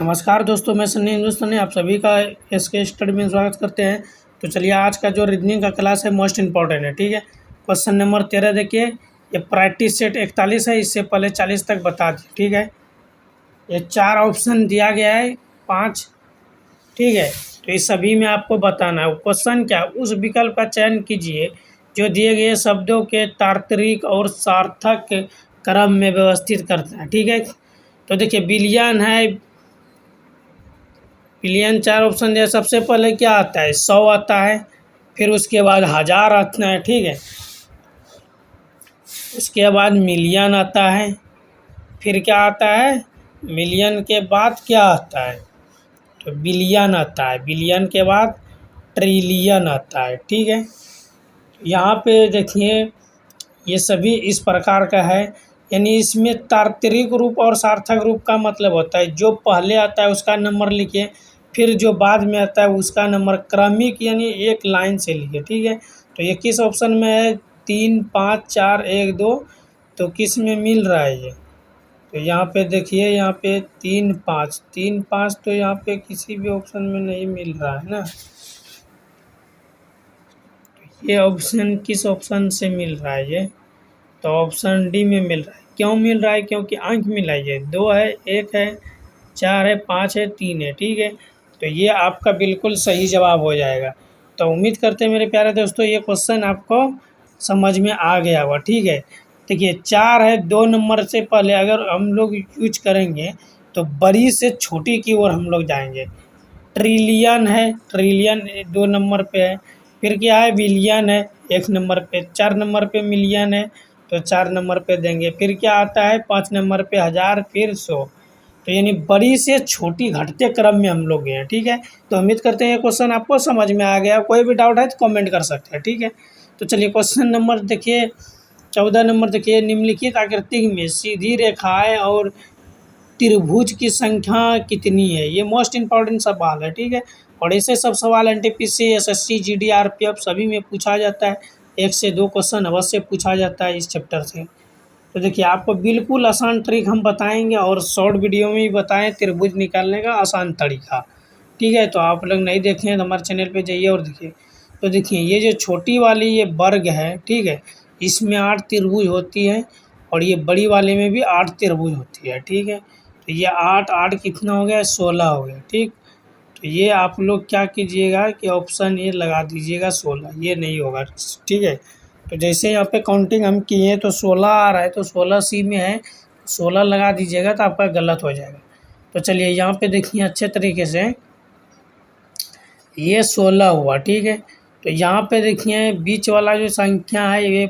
नमस्कार दोस्तों, मैं सन्नी हिंदुस्तानी आप सभी का एसके स्टडी में स्वागत करते हैं। तो चलिए, आज का जो रीजनिंग का क्लास है मोस्ट इम्पॉर्टेंट है। ठीक है, क्वेश्चन नंबर 13 देखिए। ये प्रैक्टिस सेट 41 है, इससे पहले 40 तक बता दी। ठीक है, ये 4 ऑप्शन दिया गया है, 5। ठीक है, तो इस सभी में आपको बताना है। क्वेश्चन क्या, उस विकल्प का चयन कीजिए जो दिए गए शब्दों के तार्किक और सार्थक क्रम में व्यवस्थित करता है। ठीक है, तो देखिए बिलियन है, बिलियन 4 ऑप्शन दिया। सबसे पहले क्या आता है, 100 आता है, फिर उसके बाद 1000 आता है। ठीक है, उसके बाद मिलियन आता है, फिर क्या आता है, मिलियन के बाद क्या आता है, तो बिलियन आता है, बिलियन के बाद ट्रिलियन आता है। ठीक है, यहाँ पे देखिए ये सभी इस प्रकार का है, यानी इसमें तार्किक रूप और सार्थक रूप का मतलब होता है जो पहले आता है उसका नंबर लिखिए, फिर जो बाद में आता है उसका नंबर क्रमिक यानी एक लाइन से लिखिए। ठीक है, तो ये किस ऑप्शन में है, 3, 5, 4, 1, 2, तो किस में मिल रहा है ये, तो यहाँ पे देखिए, यहाँ पे 3, 5, 3, 5 तो यहाँ पे किसी भी ऑप्शन में नहीं मिल रहा है ना। ये ऑप्शन किस ऑप्शन से मिल रहा है ये, तो ऑप्शन डी में मिल रहा है। क्यों मिल रहा है, क्योंकि अंक मिला है, 2 है, 1 है, 4 है, 5 है, 3 है। ठीक है, तो ये आपका बिल्कुल सही जवाब हो जाएगा। तो उम्मीद करते हैं मेरे प्यारे दोस्तों ये क्वेश्चन आपको समझ में आ गया होगा। ठीक है, देखिए 4 है, 2 नंबर से पहले अगर हम लोग यूज करेंगे तो बड़ी से छोटी की ओर हम लोग जाएंगे। ट्रिलियन है, ट्रिलियन 2 नंबर पे है, फिर क्या है, बिलियन है 1 नंबर पे, 4 नंबर पे मिलियन है तो 4 नंबर पे देंगे, फिर क्या आता है 5 नंबर पे 1000, फिर 100। तो यानी बड़ी से छोटी घटते क्रम में हम लोग गए हैं। ठीक है, तो उम्मीद करते हैं ये क्वेश्चन आपको समझ में आ गया। कोई भी डाउट है तो कमेंट कर सकते हैं। ठीक है, तो चलिए क्वेश्चन नंबर देखिए 14 नंबर देखिए। निम्नलिखित आकृति में सीधी रेखाएं और त्रिभुज की संख्या कितनी है, ये मोस्ट इम्पॉर्टेंट सवाल है। ठीक है, और ऐसे सब सवाल एनटीपीसी, एसएससी, जीडी, आरपीएफ सभी में पूछा जाता है। 1 से 2 क्वेश्चन अवश्य पूछा जाता है इस चैप्टर से। तो देखिए आपको बिल्कुल आसान ट्रिक हम बताएंगे और शॉर्ट वीडियो में भी बताएं त्रिभुज निकालने का आसान तरीका। ठीक है, तो आप लोग नहीं देखे हैं तो हमारे चैनल पे जाइए और देखिए। तो देखिए ये जो छोटी वाली ये वर्ग है, ठीक है, इसमें 8 त्रिभुज होती है और ये बड़ी वाले में भी 8 त्रिभुज होती है। ठीक है, तो ये 8 8 कितना हो गया, 16 हो गया। ठीक, तो ये आप लोग क्या कीजिएगा कि ऑप्शन ये लगा दीजिएगा 16, ये नहीं होगा। ठीक है, तो जैसे यहाँ पे काउंटिंग हम किए हैं तो 16 आ रहा है, तो 16 सी में है, 16 लगा दीजिएगा तो आपका गलत हो जाएगा। तो चलिए यहाँ पे देखिए अच्छे तरीके से, ये 16 हुआ। ठीक है, तो यहाँ पे देखिए बीच वाला जो संख्या है ये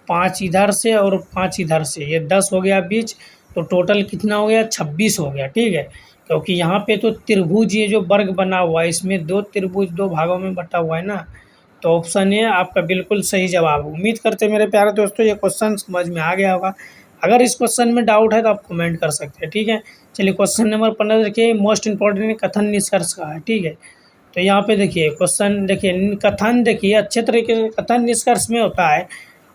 5 इधर से और 5 इधर से, ये 10 हो गया बीच, तो टोटल कितना हो गया, 26 हो गया। ठीक है, क्योंकि यहाँ पे तो त्रिभुज ये जो वर्ग बना हुआ है इसमें 2 त्रिभुज 2 भागों में बटा हुआ है ना, तो ऑप्शन ए आपका बिल्कुल सही जवाब। उम्मीद करते हैं मेरे प्यारे दोस्तों ये क्वेश्चन समझ में आ गया होगा। अगर इस क्वेश्चन में डाउट है तो आप कमेंट कर सकते हैं। ठीक है, चलिए क्वेश्चन नंबर 15 देखिए, मोस्ट इंपॉर्टेंट कथन निष्कर्ष का है। ठीक है, तो यहाँ पे देखिए क्वेश्चन देखिए, कथन देखिए अच्छे तरीके से कथन निष्कर्ष में होता है।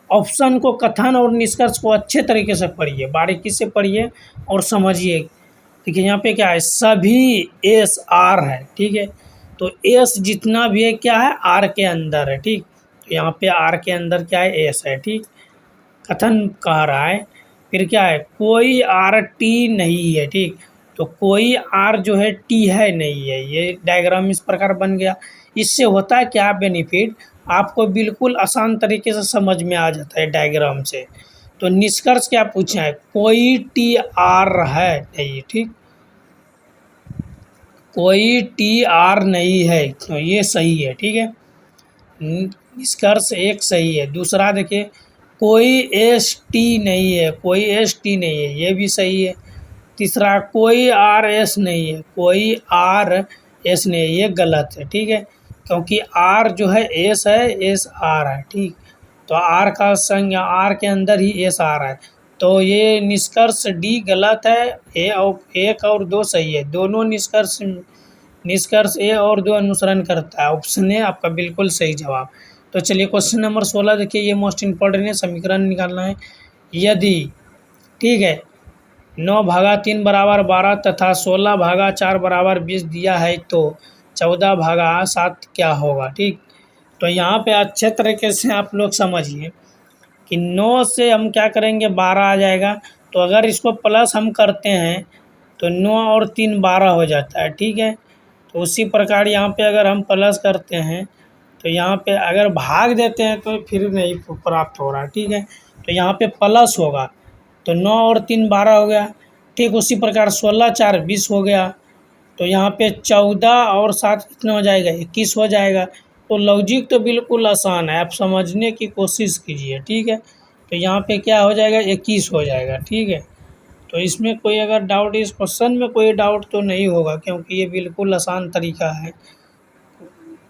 ऑप्शन को, कथन और निष्कर्ष को अच्छे तरीके से पढ़िए, बारीकी से पढ़िए और समझिए। देखिए यहाँ पे क्या है, सभी एस आर है। ठीक है, तो एस जितना भी है क्या है, आर के अंदर है। ठीक, तो यहाँ पे आर के अंदर क्या है, एस है। ठीक, कथन कह रहा है, फिर क्या है, कोई आर टी नहीं है। ठीक, तो कोई आर जो है टी है नहीं है, ये डायग्राम इस प्रकार बन गया। इससे होता है क्या बेनिफिट, आपको बिल्कुल आसान तरीके से समझ में आ जाता है डायग्राम से। तो निष्कर्ष क्या पूछा है, कोई टी आर है नहीं। ठीक, कोई टी आर नहीं है, तो ये सही है। ठीक है, निष्कर्ष एक सही है। दूसरा देखिए, कोई एस टी नहीं है, कोई एस टी नहीं है, ये भी सही है। तीसरा, कोई आर एस नहीं है, कोई आर एस नहीं है, ये गलत है। ठीक है, क्योंकि आर जो है एस है, एस आर है। ठीक, तो आर का संज्ञा, आर के अंदर ही एस आ रहा है, तो ये निष्कर्ष डी गलत है। ए और 1 और 2 सही है, दोनों निष्कर्ष ए और 2 अनुसरण करता है। ऑप्शन ए आपका बिल्कुल सही जवाब। तो चलिए क्वेश्चन नंबर 16 देखिए, ये मोस्ट इम्पोर्टेंट है, समीकरण निकालना है। यदि, ठीक है, 9 भागा 3 बराबर 12 तथा 16 भागा 4 बराबर 20 दिया है तो 14 भागा 7 क्या होगा। ठीक, तो यहाँ पे अच्छे तरीके से आप लोग समझिए कि 9 से हम क्या करेंगे 12 आ जाएगा, तो अगर इसको प्लस हम करते हैं तो 9 और 3 12 हो जाता है। ठीक है, तो उसी प्रकार यहाँ पे अगर हम प्लस करते हैं तो यहाँ पे अगर भाग देते हैं तो फिर नहीं प्राप्त हो रहा। ठीक है, तो यहाँ पे प्लस होगा तो 9 और 3 12 हो गया। ठीक, उसी प्रकार 16 4 20 हो गया, तो यहाँ पे 14 और 7 कितना हो जाएगा 21 हो जाएगा। तो लॉजिक तो बिल्कुल आसान है, आप समझने की कोशिश कीजिए। ठीक है, तो यहाँ पे क्या हो जाएगा 21 हो जाएगा। ठीक है, तो इसमें कोई अगर डाउट, इस क्वेश्चन में कोई डाउट तो नहीं होगा क्योंकि ये बिल्कुल आसान तरीका है।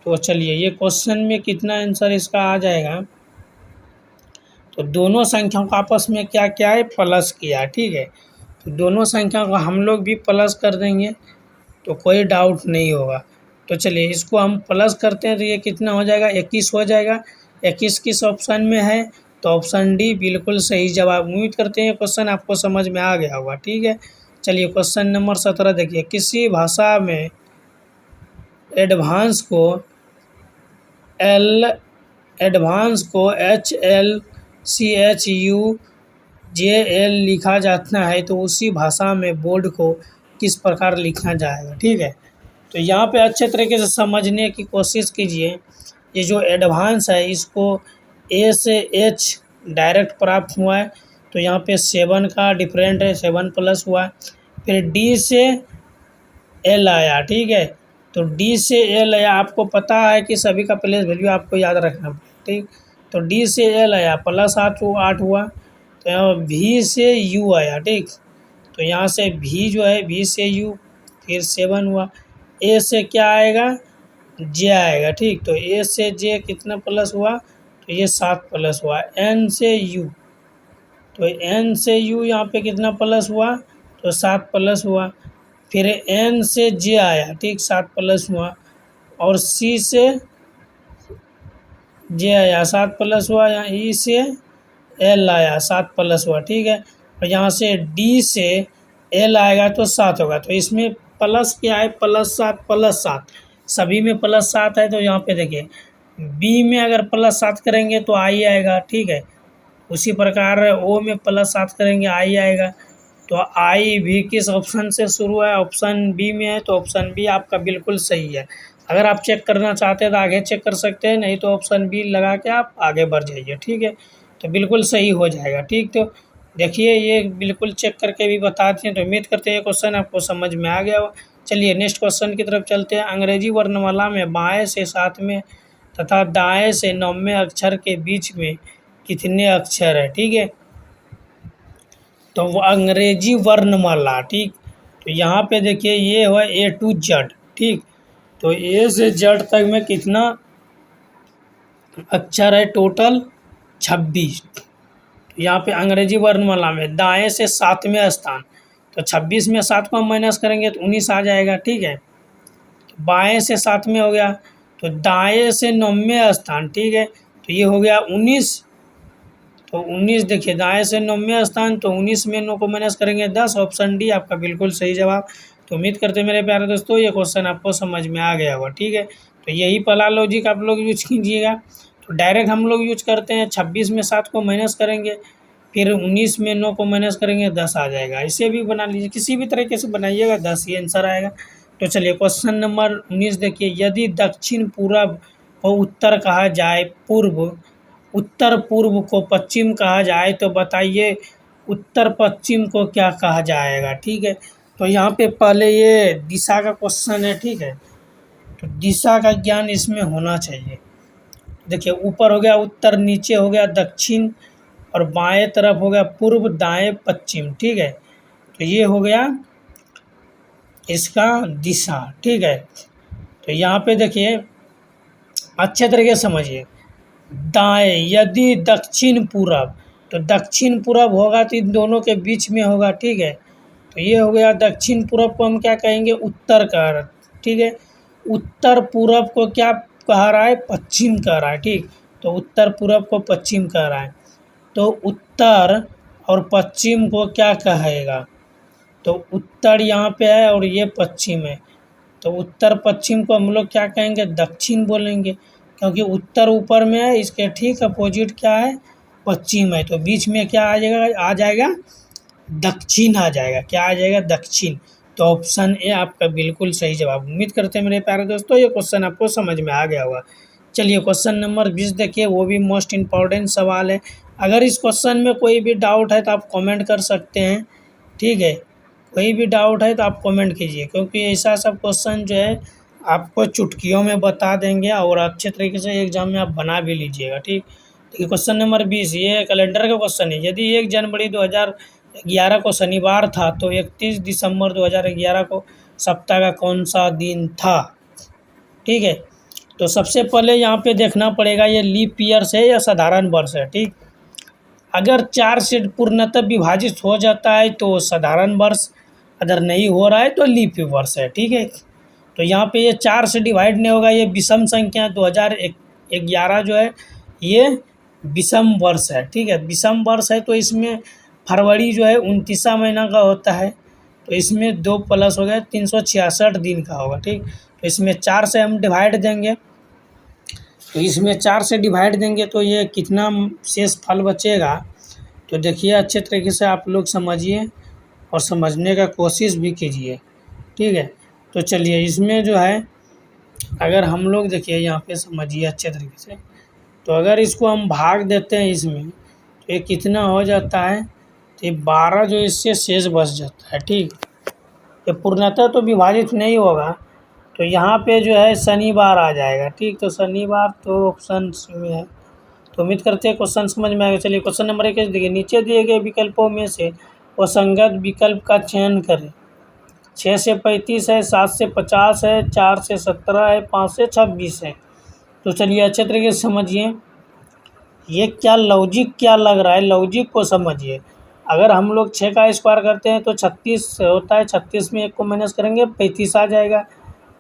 तो चलिए, ये क्वेश्चन में कितना आंसर इसका आ जाएगा, तो दोनों संख्याओं को आपस में क्या क्या है प्लस किया। ठीक है, तो दोनों संख्या को हम लोग भी प्लस कर देंगे तो कोई डाउट नहीं होगा। तो चलिए इसको हम प्लस करते हैं तो ये कितना हो जाएगा 21 हो जाएगा। 21 किस ऑप्शन में है, तो ऑप्शन डी बिल्कुल सही जवाब। उम्मीद करते हैं क्वेश्चन आपको समझ में आ गया होगा। ठीक है, चलिए क्वेश्चन नंबर 17 देखिए, किसी भाषा में एडवांस को HLCHUJL लिखा जाता है तो उसी भाषा में बोर्ड को किस प्रकार लिखा जाएगा। ठीक है, तो यहाँ पे अच्छे तरीके से समझने की कोशिश कीजिए। ये जो एडवांस है इसको ए से एच डायरेक्ट प्राप्त हुआ है, तो यहाँ पे 7 का डिफरेंट है, 7 प्लस हुआ। फिर डी से एल आया। ठीक है, तो डी से एल आया, आपको पता है कि सभी का प्लेस वैल्यू आपको याद रखना पड़ेगा। ठीक, तो डी से एल आया प्लस 8 हुआ, तो यहाँ वी से यू आया। ठीक, तो यहाँ से वी जो है वी से यू फिर 7 हुआ। ए से क्या आएगा जे आएगा। ठीक, तो ए से जे कितना प्लस हुआ, तो ये 7 प्लस हुआ। एन से यू, तो एन से यू यहाँ पे कितना प्लस हुआ, तो 7 प्लस हुआ। फिर एन से जे आया। ठीक, 7 प्लस हुआ। और सी से जे आया 7 प्लस हुआ। यहाँ ई से एल आया 7 प्लस हुआ। ठीक है, और यहाँ से डी से एल आएगा तो 7 होगा। तो इसमें प्लस क्या है +7 सभी में +7 है। तो यहाँ पे देखिए बी में अगर +7 करेंगे तो आई आएगा। ठीक है, उसी प्रकार ओ में +7 करेंगे आई आएगा। तो आई भी किस ऑप्शन से शुरू है, ऑप्शन बी में है, तो ऑप्शन बी आपका बिल्कुल सही है। अगर आप चेक करना चाहते हैं तो आगे चेक कर सकते हैं, नहीं तो ऑप्शन बी लगा के आप आगे बढ़ जाइए। ठीक है, तो बिल्कुल सही हो जाएगा। ठीक, तो देखिए ये बिल्कुल चेक करके भी बताते हैं। तो उम्मीद करते हैं क्वेश्चन आपको समझ में आ गया हो। चलिए नेक्स्ट क्वेश्चन की तरफ चलते हैं। अंग्रेजी वर्णमाला में बाएँ से 7वें तथा दाएँ से 9वें अक्षर के बीच में कितने अक्षर है। ठीक है, तो वो अंग्रेजी वर्णमाला। ठीक, तो यहाँ पे देखिए ये हुआ A to Z। ठीक, तो ए से जेड तक में कितना अक्षर है, टोटल 26। यहाँ पे अंग्रेजी वर्णमाला में दाएं से 7वें स्थान, तो 26 में 7 को हम माइनस करेंगे तो 19 आ जाएगा। ठीक है, बाएं से 7वें हो गया, तो दाएं से 9वें स्थान। ठीक है, तो ये हो गया 19। तो 19 देखिए दाएं से 9वें स्थान, तो 19 में 9 को माइनस करेंगे 10। ऑप्शन डी आपका बिल्कुल सही जवाब। तो उम्मीद करते हैं मेरे प्यारे दोस्तों ये क्वेश्चन आपको समझ में आ गया होगा। ठीक है, तो यही पहला लॉजिक आप लोग यूज कीजिएगा। तो डायरेक्ट हम लोग यूज करते हैं 26 में 7 को माइनस करेंगे, फिर 19 में 9 को माइनस करेंगे 10 आ जाएगा। इसे भी बना लीजिए, किसी भी तरीके से बनाइएगा 10 ही आंसर आएगा। तो चलिए क्वेश्चन नंबर 19 देखिए, यदि दक्षिण पूरब को उत्तर कहा जाए, उत्तर पूर्व को पश्चिम कहा जाए तो बताइए उत्तर पश्चिम को क्या कहा जाएगा। ठीक है, तो यहाँ पे पहले ये दिशा का क्वेश्चन है। ठीक है, तो दिशा का ज्ञान इसमें होना चाहिए। देखिए ऊपर हो गया उत्तर, नीचे हो गया दक्षिण, और बाएं तरफ हो गया पूर्व, दाएं पश्चिम। ठीक है, तो ये हो गया इसका दिशा। ठीक है, तो यहाँ पे देखिए अच्छे तरीके से समझिए, दाएं यदि दक्षिण पूरब, तो दक्षिण पूरब होगा तो इन दोनों के बीच में होगा। ठीक है, तो ये हो गया दक्षिण पूरब को हम क्या कहेंगे उत्तर कह रहा है। ठीक है, उत्तर पूरब को क्या कह रहा है, पश्चिम कह रहा है। ठीक, तो उत्तर पूरब को पश्चिम कह रहा है, तो उत्तर और पश्चिम को क्या कहेगा, तो उत्तर यहाँ पे है और ये पश्चिम है, तो उत्तर पश्चिम को हम लोग क्या कहेंगे, दक्षिण बोलेंगे, क्योंकि उत्तर ऊपर में है, इसके ठीक अपोजिट क्या है, पश्चिम है, तो बीच में क्या आ जाएगा दक्षिण आ जाएगा। क्या आ जाएगा, दक्षिण। तो ऑप्शन ए आपका बिल्कुल सही जवाब। उम्मीद करते हैं मेरे प्यारे दोस्तों ये क्वेश्चन आपको समझ में आ गया होगा। चलिए क्वेश्चन नंबर 20 देखिए, वो भी मोस्ट इम्पॉर्टेंट सवाल है। अगर इस क्वेश्चन में कोई भी डाउट है तो आप कमेंट कर सकते हैं, ठीक है। कोई भी डाउट है तो आप कमेंट कीजिए, क्योंकि ऐसा सब क्वेश्चन जो है आपको चुटकियों में बता देंगे और अच्छे तरीके से एग्जाम में आप बना भी लीजिएगा, ठीक। देखिए क्वेश्चन नंबर 20, ये कैलेंडर का क्वेश्चन है। यदि 1 जनवरी 2011 को शनिवार था तो 31 दिसंबर 2011 को सप्ताह का कौन सा दिन था, ठीक है। तो सबसे पहले यहाँ पे देखना पड़ेगा ये लीप ईयर है या साधारण वर्ष है, ठीक। अगर 4 से पूर्णतः विभाजित हो जाता है तो साधारण वर्ष, अगर नहीं हो रहा है तो लीप वर्ष है, ठीक है। तो यहाँ पे ये 4 से डिवाइड नहीं होगा, ये विषम संख्या 2011 जो है ये विषम वर्ष है, ठीक है। विषम वर्ष है तो इसमें फरवरी जो है 29वां महीना का होता है, तो इसमें 2 प्लस हो गया 366 दिन का होगा, ठीक। तो इसमें 4 से हम डिवाइड देंगे, तो इसमें 4 से डिवाइड देंगे तो ये कितना शेष फल बचेगा। तो देखिए अच्छे तरीके से आप लोग समझिए और समझने का कोशिश भी कीजिए, ठीक है। तो चलिए इसमें जो है अगर हम लोग देखिए यहाँ पे समझिए अच्छे तरीके से, तो अगर इसको हम भाग देते हैं इसमें तो ये कितना हो जाता है, तो ये 12 जो इससे शेष बच जाता है, ठीक। ये पूर्णतः तो विभाजित नहीं होगा, तो यहाँ पे जो है शनिवार आ जाएगा, ठीक। तो शनिवार तो ऑप्शन में है। तो उम्मीद करते हैं क्वेश्चन समझ में आएगा। चलिए क्वेश्चन नंबर 21 देखिए, नीचे दिए गए विकल्पों में से असंगत विकल्प का चयन करें। 6 से 35 है, 7 से 50 है, 4 से 17 है, 5 से 26 है। तो चलिए अच्छे तरीके से समझिए ये क्या लॉजिक क्या लग रहा है, लॉजिक को समझिए। अगर हम लोग 6 का स्क्वायर करते हैं तो 36 होता है, 36 में 1 को माइनस करेंगे 35 आ जाएगा,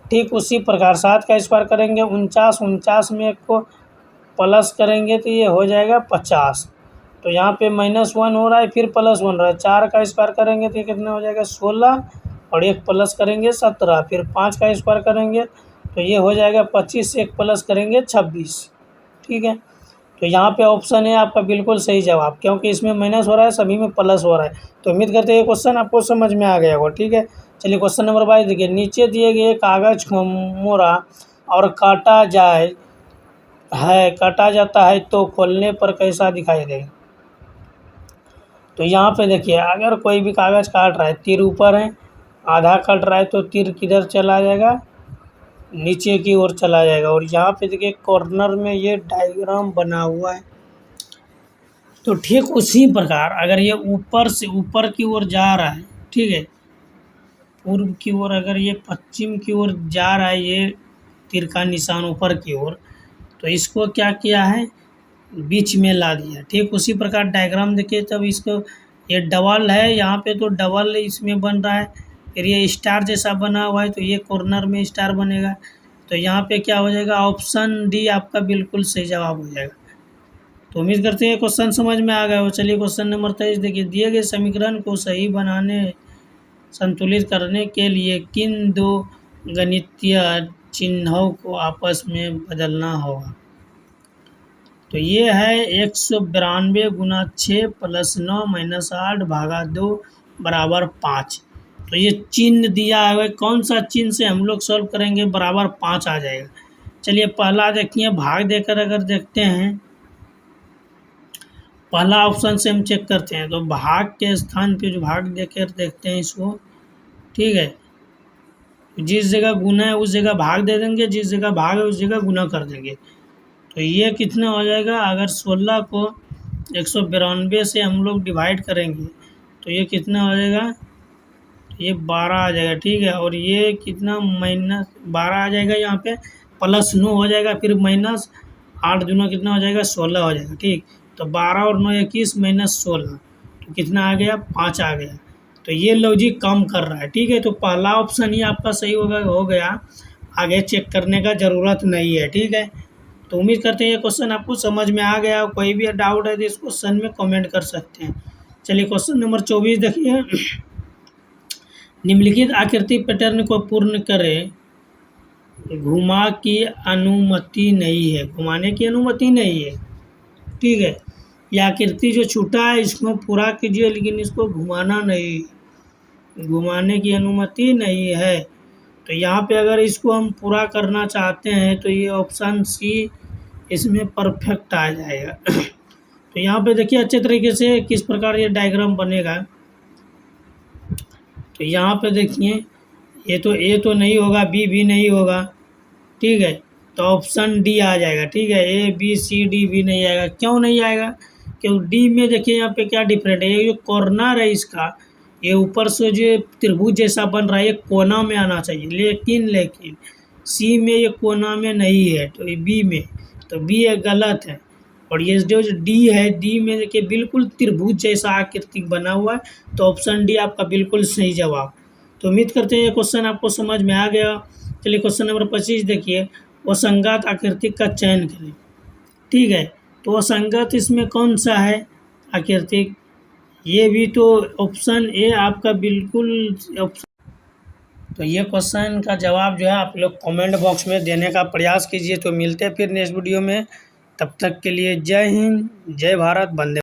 ठीक। उसी प्रकार 7 का स्क्वायर करेंगे 49, 49 में 1 को प्लस करेंगे तो ये हो जाएगा 50। तो यहाँ पे -1 हो रहा है, फिर +1 रहा है। 4 का स्क्वायर करेंगे तो ये कितना हो जाएगा 16, और 1 प्लस करेंगे 17, फिर 5 का स्क्वायर करेंगे तो ये हो जाएगा 25, 1 प्लस करेंगे 26, ठीक है। तो यहाँ पे ऑप्शन है आपका बिल्कुल सही जवाब, क्योंकि इसमें माइनस हो रहा है, सभी में प्लस हो रहा है। तो उम्मीद करते हैं ये क्वेश्चन आपको समझ में आ गया होगा, ठीक है। चलिए क्वेश्चन नंबर 22 देखिए, नीचे दिए गए कागज को मोड़ा और काटा जाता है तो खोलने पर कैसा दिखाई देगा। तो यहाँ पे देखिए अगर कोई भी कागज़ काट रहा है, तीर ऊपर है, आधा कट रहा है तो तीर किधर चला जाएगा, नीचे की ओर चला जाएगा। और यहाँ पे देखिए कॉर्नर में ये डायग्राम बना हुआ है, तो ठीक उसी प्रकार अगर ये ऊपर से ऊपर की ओर जा रहा है, ठीक है, पूर्व की ओर अगर ये पश्चिम की ओर जा रहा है, ये तीर का निशान ऊपर की ओर, तो इसको क्या किया है, बीच में ला दिया, ठीक। उसी प्रकार डायग्राम देखिए तब इसको, ये डबल है यहाँ पे तो डबल इसमें बन रहा है, फिर ये स्टार जैसा बना हुआ है तो ये कॉर्नर में स्टार बनेगा। तो यहाँ पे क्या हो जाएगा, ऑप्शन डी आपका बिल्कुल सही जवाब हो जाएगा। तो उम्मीद करते हैं क्वेश्चन समझ में आ गया हो। चलिए क्वेश्चन नंबर 23 देखिए, दिए गए समीकरण को सही बनाने संतुलित करने के लिए किन 2 गणितीय चिन्हों को आपस में बदलना होगा। तो ये है 192 गुना 6 प्लस 9 माइनस 8 भागा 2 बराबर 5। तो ये चिन्ह दिया है, कौन सा चिन्ह से हम लोग सॉल्व करेंगे, बराबर 5 आ जाएगा। चलिए पहला देखिए, भाग देकर अगर देखते हैं, पहला ऑप्शन से हम चेक करते हैं, तो भाग के स्थान पे जो भाग देकर देखते हैं इसको, ठीक है। जिस जगह गुना है उस जगह भाग दे देंगे, जिस जगह भाग है उस जगह गुना कर देंगे। तो ये कितना हो जाएगा, अगर 16 को 192 से हम लोग डिवाइड करेंगे तो ये कितना हो जाएगा, ये 12 आ जाएगा, ठीक है। और ये कितना -12 आ जाएगा, यहाँ पे +9 हो जाएगा, फिर -8 दूना कितना हो जाएगा 16 हो जाएगा, ठीक। तो 12 और 9 21 -16, तो कितना आ गया 5 आ गया। तो ये लॉजिक कम कर रहा है, ठीक है। तो पहला ऑप्शन ही आपका सही हो गया, आगे चेक करने का ज़रूरत नहीं है, ठीक है। तो उम्मीद करते हैं ये क्वेश्चन आपको समझ में आ गया। कोई भी डाउट है तो इस क्वेश्चन में कमेंट कर सकते हैं। चलिए क्वेश्चन नंबर 24 देखिए, निम्नलिखित आकृति पैटर्न को पूर्ण करें। घुमा की अनुमति नहीं है, घुमाने की अनुमति नहीं है, ठीक है। यह आकृति जो छूटा है इसको पूरा कीजिए, लेकिन इसको घुमाना नहीं, घुमाने की अनुमति नहीं है। तो यहाँ पे अगर इसको हम पूरा करना चाहते हैं तो ये ऑप्शन सी इसमें परफेक्ट आ जाएगा। तो यहाँ पे देखिए अच्छे तरीके से किस प्रकार ये डायग्राम बनेगा। तो यहाँ पे देखिए ये तो ए तो नहीं होगा, बी भी नहीं होगा, ठीक है। तो ऑप्शन डी आ जाएगा, ठीक है। ए बी सी डी भी नहीं आएगा। क्यों नहीं आएगा? क्योंकि डी में देखिए यहाँ पे क्या डिफरेंट है, ये जो कॉर्नर है इसका, ये ऊपर से जो त्रिभुज जैसा बन रहा है ये कोना में आना चाहिए, लेकिन सी में ये कोना में नहीं है, तो ये बी में, तो बी ये गलत है। और ये जो डी है, डी में देखिए बिल्कुल त्रिभुज जैसा आकृति बना हुआ है, तो ऑप्शन डी आपका बिल्कुल सही जवाब। तो उम्मीद करते हैं ये क्वेश्चन आपको समझ में आ गया। चलिए क्वेश्चन नंबर 25 देखिए, असंगत आकृति का चयन करें, ठीक है। तो असंगत इसमें कौन सा है आकृति? ये भी तो ऑप्शन ए आपका बिल्कुल ऑप्शन। तो ये क्वेश्चन का जवाब जो है आप लोग कमेंट बॉक्स में देने का प्रयास कीजिए। तो मिलते हैं फिर नेक्स्ट वीडियो में, तब तक के लिए जय हिंद, जय भारत, वंदे।